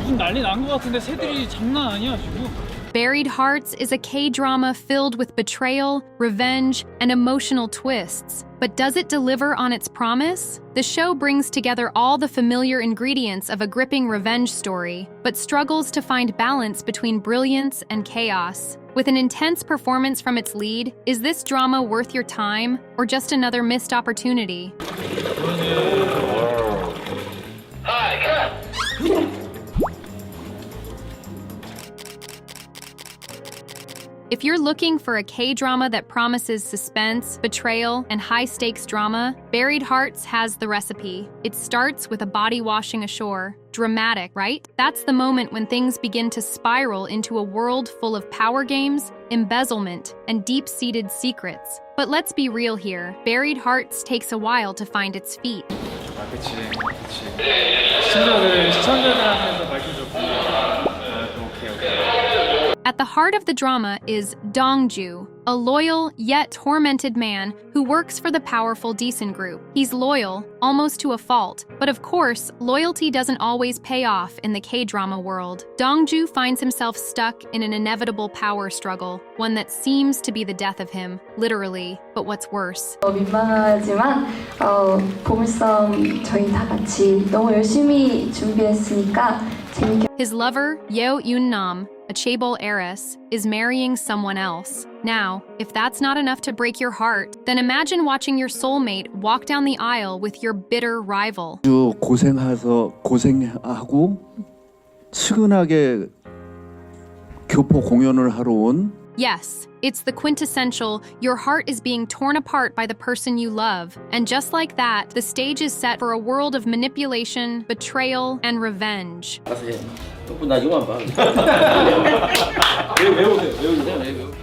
무슨 난리 난 것 같은데 새들이 장난 아니야 지금. Buried Hearts is a K-drama filled with betrayal, revenge, and emotional twists. But does it deliver on its promise? The show brings together all the familiar ingredients of a gripping revenge story, but struggles to find balance between brilliance and chaos. With an intense performance from its lead, is this drama worth your time, or just another missed opportunity? If you're looking for a K-drama that promises suspense, betrayal, and high-stakes drama, Buried Hearts has the recipe. It starts with a body washing ashore. Dramatic, right? That's the moment when things begin to spiral into a world full of power games, embezzlement, and deep-seated secrets. But let's be real here. Buried Hearts takes a while to find its feet. 아, 그치. 시청자들한테도 밝혀줬고. 오케이. At the heart of the drama is Dong-ju, a loyal yet tormented man who works for the powerful Decent Group. He's loyal, almost to a fault, but of course, loyalty doesn't always pay off in the K-drama world. Dong-ju finds himself stuck in an inevitable power struggle, one that seems to be the death of him, literally, but what's worse. 민망하지만 보물섬 저희 다 같이 너무 열심히 준비했으니까 재밌게. His lover, Hwa-yeon, a chaebol heiress, is marrying someone else. Now, if that's not enough to break your heart, then imagine watching your soulmate walk down the aisle with your bitter rival. 고생하고 측은하게 교포 공연을 하러 온. Yes, it's the quintessential, your heart is being torn apart by the person you love. And just like that, the stage is set for a world of manipulation, betrayal, and revenge. 나 이거만 봐. 외우세요.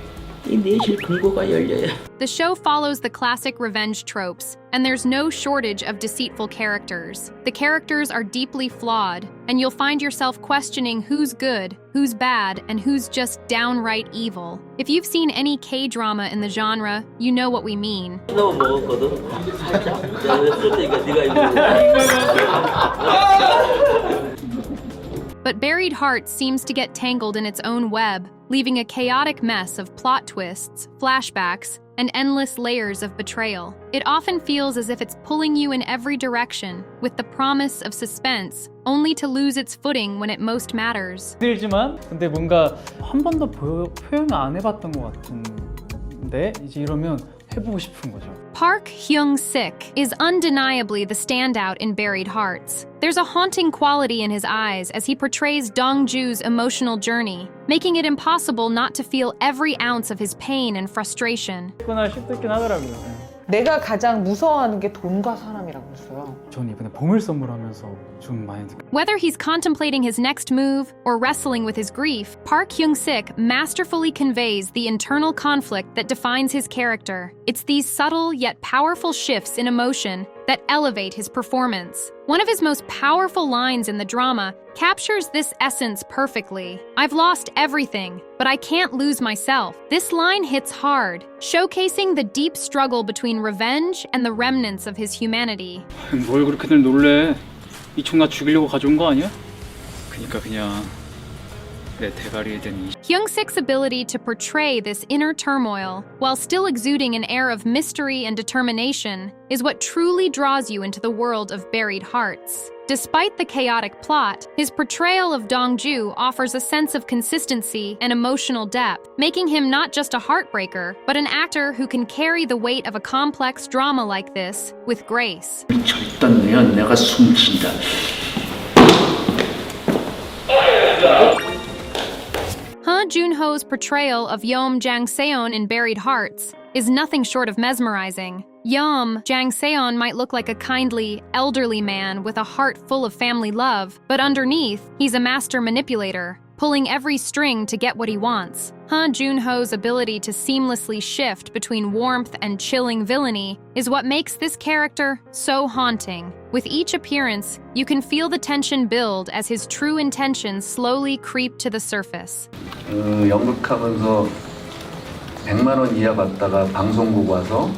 이 내실 금고가 열려야. The show follows the classic revenge tropes, and there's no shortage of deceitful characters. The characters are deeply flawed, and you'll find yourself questioning who's good, who's bad, and who's just downright evil. If you've seen any K-drama in the genre, you know what we mean. 너무 먹었거든. 내가 쓸 때니까 네가 이거. But Buried Hearts seems to get tangled in its own web, leaving a chaotic mess of plot twists, flashbacks, and endless layers of betrayal. It often feels as if it's pulling you in every direction, with the promise of suspense, only to lose its footing when it most matters. 힘들지만 근데 뭔가 한 번도 표현 안 해봤던 것 같은데 이제 이러면 해보고 싶은 거죠. Park Hyung-sik is undeniably the standout in Buried Hearts. There's a haunting quality in his eyes as he portrays Dong-ju's emotional journey, making it impossible not to feel every ounce of his pain and frustration. 그거나 쉽긴 하더라고요. 내가 가장 무서워하는 게 돈과 사람이라고 했어요. 전 이번에 보물섬을 하면서 좀 많이 Whether he's contemplating his next move or wrestling with his grief, Park Hyung-sik masterfully conveys the internal conflict that defines his character. It's these subtle yet powerful shifts in emotion that elevate his performance. One of his most powerful lines in the drama captures this essence perfectly. I've lost everything, but I can't lose myself. This line hits hard, showcasing the deep struggle between revenge and the remnants of his humanity. 뭘 그렇게들 놀래? 이 총 나 죽이려고 가져온 거 아니야? 그냥 내 대가리에 든 이. Hyung-sik's ability to portray this inner turmoil while still exuding an air of mystery and determination is what truly draws you into the world of Buried Hearts. Despite the chaotic plot, his portrayal of Dong-ju offers a sense of consistency and emotional depth, making him not just a heartbreaker, but an actor who can carry the weight of a complex drama like this with grace. 절단내야 내가 숨긴다. Ha Junho's portrayal of Yeom Jang-seon in Buried Hearts is nothing short of mesmerizing. Yeom Jang-seon might look like a kindly, elderly man with a heart full of family love, but underneath, he's a master manipulator, pulling every string to get what he wants. Ha Junho's ability to seamlessly shift between warmth and chilling villainy is what makes this character so haunting. With each appearance, you can feel the tension build as his true intentions slowly creep to the surface. 연극하면서 100만 원 이하 받다가 방송국 와서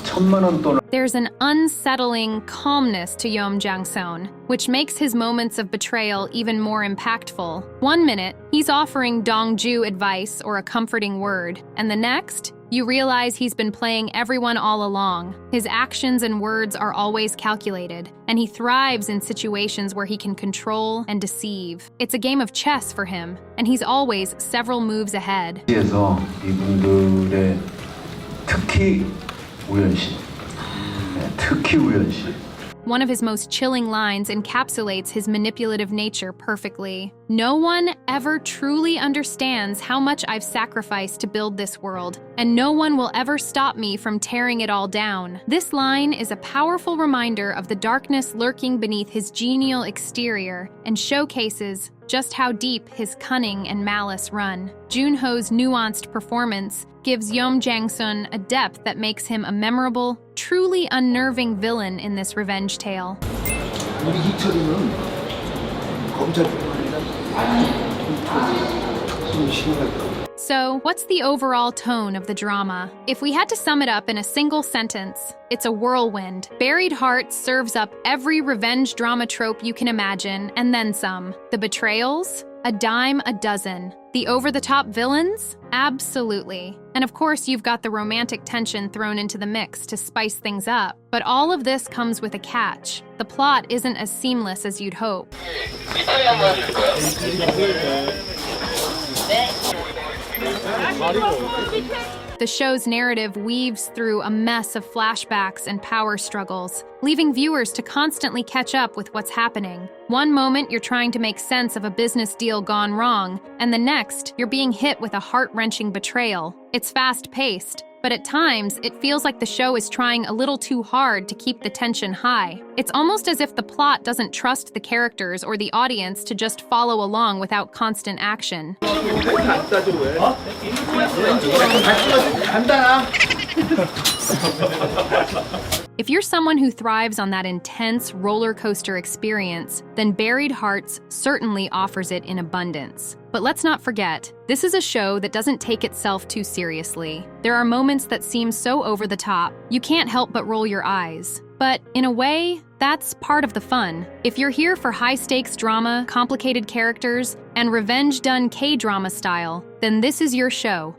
$10,000,000 There's an unsettling calmness to Yeom Jang-seon, which makes his moments of betrayal even more impactful. One minute, he's offering Dong-ju advice or a comforting word, and the next, you realize he's been playing everyone all along. His actions and words are always calculated, and he thrives in situations where he can control and deceive. It's a game of chess for him, and he's always several moves ahead. 에서 이분들의 특히 우연 씨, 특히 우연 씨. One of his most chilling lines encapsulates his manipulative nature perfectly. No one ever truly understands how much I've sacrificed to build this world, and no one will ever stop me from tearing it all down. This line is a powerful reminder of the darkness lurking beneath his genial exterior and showcases just how deep his cunning and malice run. Junho's nuanced performance gives Yeom Jang-seon a depth that makes him a memorable, truly unnerving villain in this revenge tale. 우리 이철이는 검찰 힘이 심하다. So, what's the overall tone of the drama? If we had to sum it up in a single sentence, it's a whirlwind. Buried Hearts serves up every revenge drama trope you can imagine, and then some. The betrayals? A dime a dozen. The over-the-top villains? Absolutely. And of course, you've got the romantic tension thrown into the mix to spice things up. But all of this comes with a catch. The plot isn't as seamless as you'd hope. The show's narrative weaves through a mess of flashbacks and power struggles, leaving viewers to constantly catch up with what's happening. One moment, you're trying to make sense of a business deal gone wrong, and the next, you're being hit with a heart-wrenching betrayal. It's fast-paced, but at times, it feels like the show is trying a little too hard to keep the tension high. It's almost as if the plot doesn't trust the characters or the audience to just follow along without constant action. If you're someone who thrives on that intense roller coaster experience, then Buried Hearts certainly offers it in abundance. But let's not forget, this is a show that doesn't take itself too seriously. There are moments that seem so over the top, you can't help but roll your eyes. But in a way, that's part of the fun. If you're here for high-stakes drama, complicated characters, and revenge-done K-drama style, then this is your show.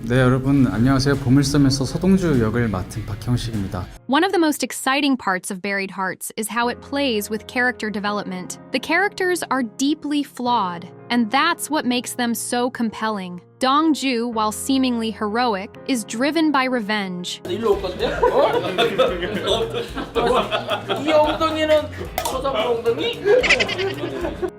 네, 여러분 안녕하세요. 보물섬에서 서동주 역을 맡은 박형식입니다. One of the most exciting parts of Buried Hearts is how it plays with character development. The characters are deeply flawed, and that's what makes them so compelling. Dong-ju, while seemingly heroic, is driven by revenge. 일로 올 건데? 이 엉덩이는 서장훈 엉덩이?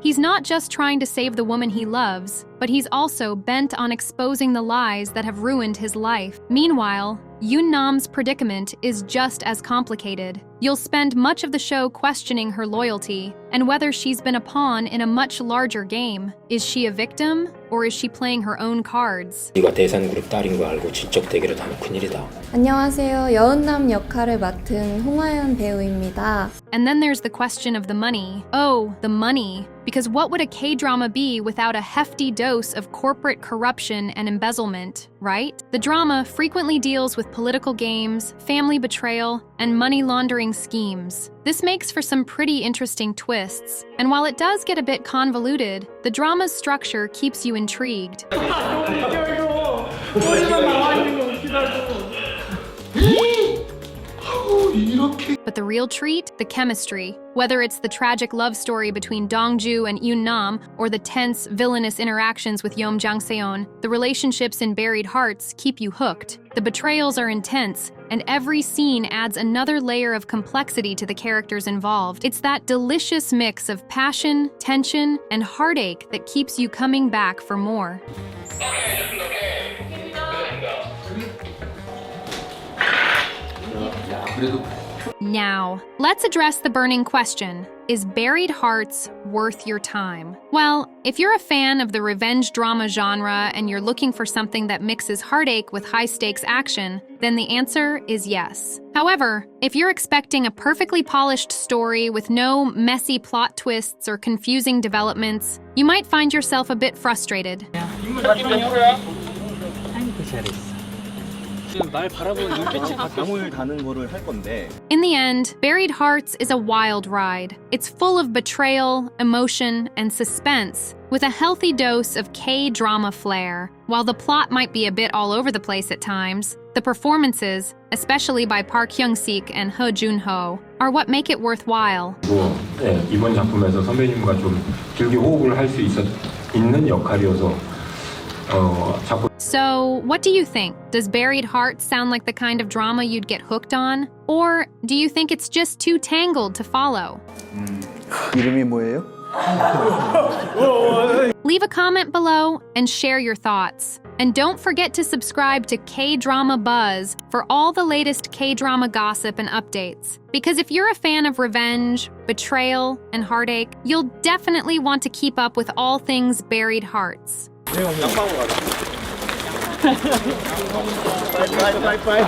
He's not just trying to save the woman he loves, but he's also bent on exposing the lies that have ruined his life. Meanwhile, Yoon-nam's predicament is just as complicated. You'll spend much of the show questioning her loyalty and whether she's been a pawn in a much larger game. Is she a victim, or is she playing her own cards? 네가 대산 그룹 딸인 거 알고 지적 대결을 하면 큰일이다. 안녕하세요. 여은남 역할을 맡은 홍화연 배우입니다. And then there's the question of the money. Oh, the money. Because what would a K-drama be without a hefty dose of corporate corruption and embezzlement, right? The drama frequently deals with political games, family betrayal, and money laundering schemes. This makes for some pretty interesting twists, and while it does get a bit convoluted, the drama's structure keeps you intrigued. But the real treat? The chemistry. Whether it's the tragic love story between Dong-ju and Yoon-nam, or the tense, villainous interactions with Yeom Jang-seon, the relationships in Buried Hearts keep you hooked. The betrayals are intense, and every scene adds another layer of complexity to the characters involved. It's that delicious mix of passion, tension, and heartache that keeps you coming back for more. Now, let's address the burning question. Is Buried Hearts worth your time? Well, if you're a fan of the revenge drama genre and you're looking for something that mixes heartache with high-stakes action, then the answer is yes. However, if you're expecting a perfectly polished story with no messy plot twists or confusing developments, you might find yourself a bit frustrated. 지금 날 바라보는 눈빛이 감을 다는 거를 할 건데 In the end, Buried Hearts is a wild ride. It's full of betrayal, emotion, and suspense, with a healthy dose of K-drama flair. While the plot might be a bit all over the place at times, the performances, especially by Park Hyung-sik and Ho Jun-ho, are what make it worthwhile. 네, 이번 작품에서 선배님과 좀 길게 호흡을 할 수 있는 역할이어서 작품. So, what do you think? Does Buried Hearts sound like the kind of drama you'd get hooked on? Or do you think it's just too tangled to follow? 이름이 뭐예요? Leave a comment below and share your thoughts. And don't forget to subscribe to K-Drama Buzz for all the latest K-drama gossip and updates. Because if you're a fan of revenge, betrayal, and heartache, you'll definitely want to keep up with all things Buried Hearts. 빠이빠이